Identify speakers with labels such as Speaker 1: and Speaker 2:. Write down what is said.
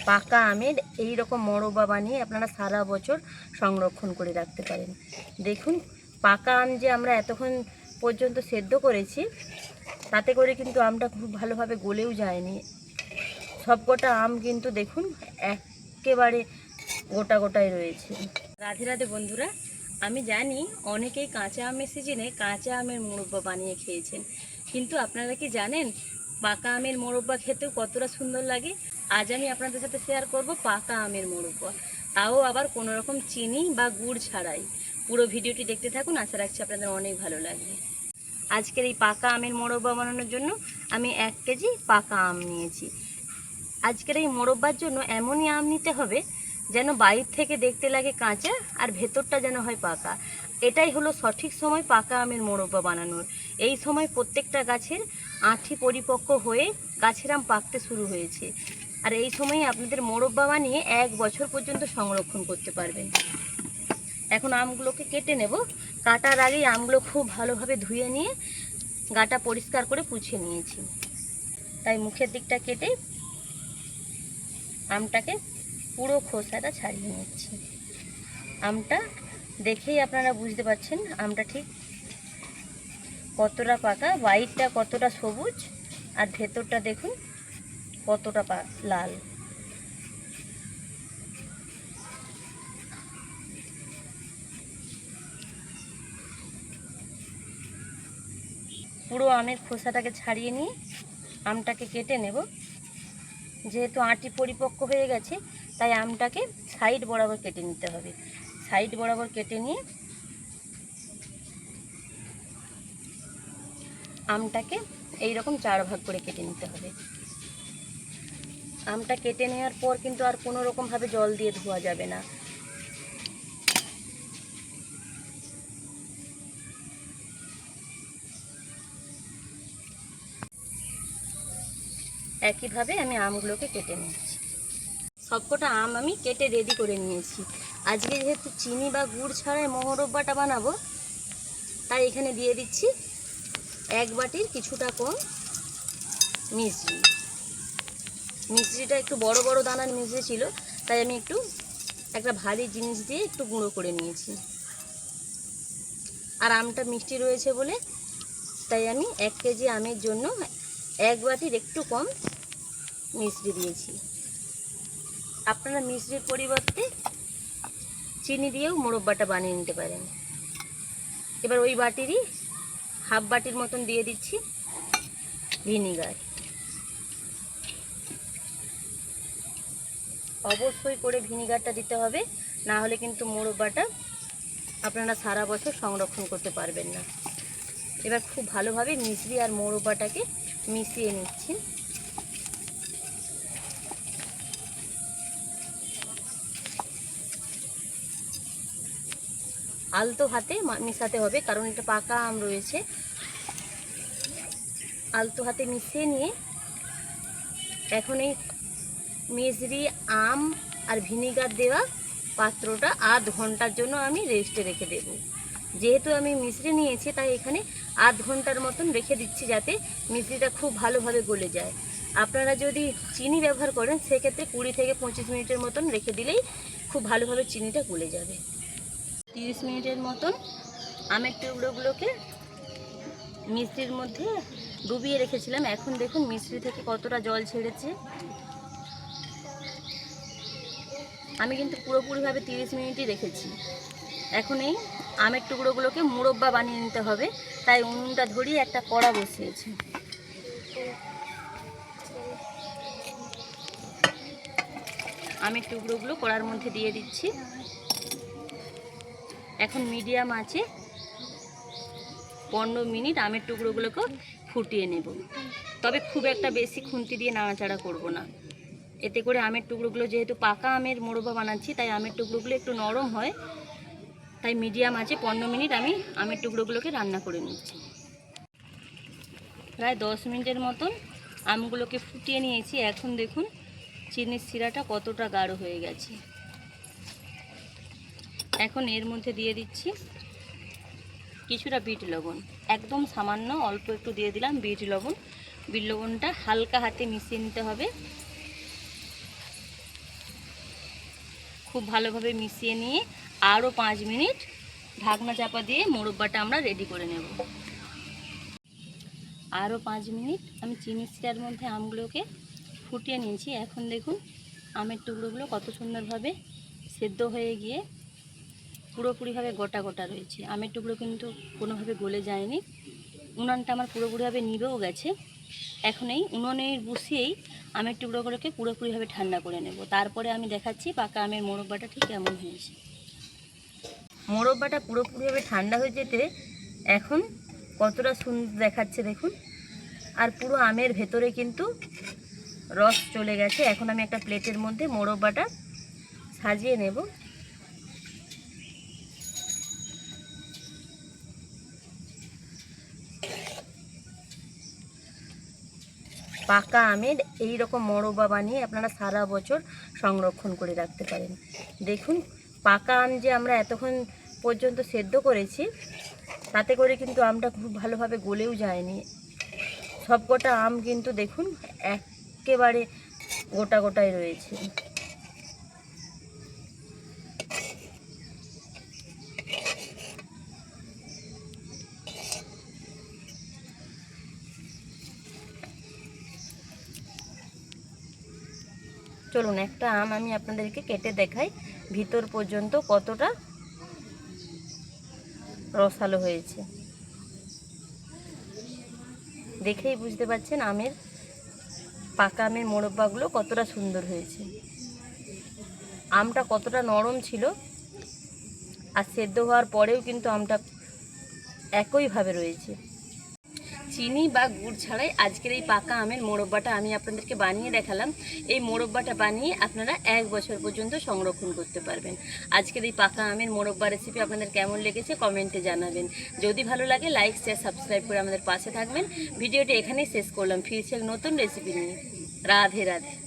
Speaker 1: পাকা আমের এই রকম মোরব্বা বানিয়ে আপনারা সারা বছর সংরক্ষণ করে রাখতে পারেন। দেখুন পাকা আম যে আমরা এতক্ষণ পর্যন্ত সেদ্ধ করেছি, তাতে করে কিন্তু আমটা খুব ভালোভাবে গলেও যায়নি। সবকটা আম কিন্তু দেখুন একেবারে গোটা গোটায় রয়েছে। রাধে রাধে বন্ধুরা, আমি জানি অনেকেই কাঁচা আমের সিজনে কাঁচা আমের মোরব্বা বানিয়ে খেয়েছেন, কিন্তু আপনারা কি জানেন পাকা আমের মোরব্বা খেতেও কতটা সুন্দর লাগে? আজ আমি আপনাদের সাথে শেয়ার করব পাকা আমের মোরব্বা, তাও আবার কোনো রকম চিনি বা গুড় ছাড়াই। পুরো ভিডিওটি দেখতে থাকুন, আশা রাখছি আপনাদের অনেক ভালো লাগবে। আজকের এই পাকা আমের মোরব্বা বানানোর জন্য আমি 1 কেজি পাকা আম নিয়েছি। আজকের এই মোরব্বার জন্য এমনই আম নিতে হবে যেন বাইরে থেকে দেখতে লাগে কাঁচা আর ভেতরটা যেন হয় পাকা। এটাই হলো সঠিক সময় পাকা আমের মোরব্বা বানানোর। এই সময় প্রত্যেকটা গাছের আঁঠি পরিপক্ক হয়ে গাছের আম পাকতে শুরু হয়েছে, আর এই সময়ই আপনাদের মোরব্বা বানিয়ে 1 বছর পর্যন্ত সংরক্ষণ করতে পারবেন। এখন আমগুলোকে কেটে নেব। কাটার আগেই আমগুলো খুব ভালোভাবে ধুয়ে নিয়ে গাটা পরিষ্কার করে পুছিয়ে নিয়েছি, তাই মুখের দিকটা কেটে আমটাকে পুরো খোসাটা ছাড়িয়ে নিচ্ছি। আমটা দেখেই আপনারা বুঝতে পারছেন আমটা ঠিক কতটা পাকা, বাইরটা কতটা সবুজ আর ভেতরটা দেখুন কতটা লাল। পুরো আমের খোসাটাকে ছাড়িয়ে নিয়ে আমটাকে কেটে নেব। যেহেতু আঁটি পরিপক্ক হয়ে গেছে তাই আমটাকে সাইড বরাবর কেটে নিতে হবে। সাইড বরাবর কেটে নিয়ে আমটাকে এই রকম 4 ভাগ করে কেটে নিতে হবে। আমটা কেটে নেওয়ার পর কিন্তু আর কোনো রকমভাবে জল দিয়ে ধোয়া যাবে না। একইভাবে আমি আমগুলোকে কেটে নিচ্ছি। সবকটা আম আমি কেটে রেডি করে নিয়েছি। আজকে যেহেতু চিনি বা গুড় ছাড়াই মোরব্বাটা বানাবো, তাই এখানে দিয়ে দিচ্ছি 1 বাটির কিছুটা কম মিশ্রি। মিশ্রিটা একটু বড় বড় দানার মিশ্রি ছিল, তাই আমি একটু একটা ভারী জিনিস দিয়ে একটু গুঁড়ো করে নিয়েছি। আর আমটা মিষ্টি রয়েছে বলে তাই আমি 1 কেজি আমের জন্য 1 বাটির একটু কম মিশ্রি দিয়েছি। আপনারা মিশ্রির পরিবর্তে চিনি দিয়েও মোরব্বাটা বানিয়ে নিতে পারেন। এবার ওই বাটিরই হাফ বাটির মতন দিয়ে দিচ্ছি ভিনিগার। অবশ্যই করে ভিনিগারটা দিতে হবে, না হলে কিন্তু মোরব্বাটা আপনারা সারা বছর সংরক্ষণ করতে পারবেন না। এবার খুব ভালোভাবে মিশ্রি আর মোরব্বাটাকে মিশিয়ে নিচ্ছি। আলতো হাতে মিশাতে হবে, কারণ এটা পাকা আম রয়েছে। আলতো হাতে মিশিয়ে নিয়ে এখন এই মিশ্রি, আম আর ভিনিগার দেওয়া পাত্রটা আধ ঘন্টার জন্য আমি রেস্টে রেখে দেব। যেহেতু আমি মিশ্রি নিয়েছি তাই এখানে আধ ঘন্টার মতন রেখে দিচ্ছি, যাতে মিশ্রিটা খুব ভালোভাবে গলে যায়। আপনারা যদি চিনি ব্যবহার করেন সেক্ষেত্রে 20 থেকে 25 মিনিটের মতন রেখে দিলেই খুব ভালোভাবে চিনিটা গলে যাবে। 30 মিনিটের মতন আমের টুকরোগুলোকে মিশ্রির মধ্যে ডুবিয়ে রেখেছিলাম। এখন দেখুন মিশ্রি থেকে কতটা জল ছেড়েছে। আমি কিন্তু পুরোপুরিভাবে 30 মিনিটই রেখেছি। এখন এই আমের টুকরোগুলোকে মোরব্বা বানিয়ে নিতে হবে, তাই উনুনটা ধরিয়ে একটা কড়া বসিয়েছি। আমের টুকরোগুলো কড়ার মধ্যে দিয়ে দিচ্ছি। এখন মিডিয়াম আঁচে 15 মিনিট আমের টুকরোগুলোকে ফুটিয়ে নেব। তবে খুব একটা বেশি খুন্তি দিয়ে নাড়াচাড়া করব না, এতে করে আমের টুকরোগুলো, যেহেতু পাকা আমের মোরব্বা বানাচ্ছি তাই আমের টুকরোগুলো একটু নরম হয়। তাই মিডিয়াম আঁচে 15 মিনিট আমি আমের টুকরোগুলোকে রান্না করে নিচ্ছি। প্রায় 10 মিনিটের মতন আমগুলোকে ফুটিয়ে নিয়েছি। এখন দেখুন চিনির শিরাটা কতটা গাঢ় হয়ে গেছে। এখন এর মধ্যে দিয়ে দিচ্ছি কিছুটা বিট লবণ, একদম সামান্য অল্প একটু দিয়ে দিলাম বিট লবণ। বিট লবণটা হালকা হাতে মিশিয়ে নিতে হবে। খুব ভালোভাবে মিশিয়ে নিয়ে আরও 5 মিনিট ঢাকনা চাপা দিয়ে মোরব্বাটা আমরা রেডি করে নেব। আরও 5 মিনিট আমি চিনি শিরার মধ্যে আমগুলোকে ফুটিয়ে নিয়েছি। এখন দেখুন আমের টুকরোগুলো কত সুন্দরভাবে সেদ্ধ হয়ে গিয়ে পুরোপুরিভাবে গোটা গোটা রয়েছে। আমের টুকরো কিন্তু কোনোভাবে গলে যায়নি। উনানটা আমার পুরোপুরিভাবে নিভেও গেছে। এখন এই উনুনের বসিয়েই আমের টুকরোগুলোকে পুরোপুরিভাবে ঠান্ডা করে নেব। তারপরে আমি দেখাচ্ছি পাকা আমের মোরব্বাটা ঠিক কেমন হয়েছে। মোরব্বাটা পুরোপুরিভাবে ঠান্ডা হয়ে যেতে এখন কতটা সুন্দর দেখাচ্ছে দেখুন। আর পুরো আমের ভেতরে কিন্তু রস চলে গেছে। এখন আমি একটা প্লেটের মধ্যে মোরব্বাটা সাজিয়ে নেব। পাকা আমের এই রকম মোরব্বা বানিয়ে আপনারা সারা বছর সংরক্ষণ করে রাখতে পারেন। দেখুন পাকা আম যে আমরা এতক্ষণ পর্যন্ত সেদ্ধ করেছি, তাতে করে কিন্তু আমটা খুব ভালোভাবে গলেও যায়নি। সবকটা আম কিন্তু দেখুন একেবারে গোটা গোটাই রয়েছে। চলুন একটা আম আমি আপনাদেরকে কেটে দেখাই ভিতর পর্যন্ত কতটা রসালো হয়েছে। দেখেই বুঝতে পারছেন আমের পাকা আমের মোরব্বাগুলো কতটা সুন্দর হয়েছে। আমটা কতটা নরম ছিল, আর সেদ্ধ হওয়ার পরেও কিন্তু আমটা একইভাবে রয়েছে। চিনি বা গুড় ছাড়াই আজকের এই পাকা আমের মোরব্বাটা আমি আপনাদেরকে বানিয়ে দেখালাম। এই মোরব্বাটা বানিয়ে আপনারা 1 বছর পর্যন্ত সংরক্ষণ করতে পারবেন। আজকের এই পাকা আমের মোরব্বা রেসিপি আপনাদের কেমন লেগেছে কমেন্টে জানাবেন। যদি ভালো লাগে লাইক শেয়ার সাবস্ক্রাইব করে আমাদের পাশে থাকবেন। ভিডিওটি এখানেই শেষ করলাম, ফিরছি এক নতুন রেসিপি নিয়ে। রাধে রাধে।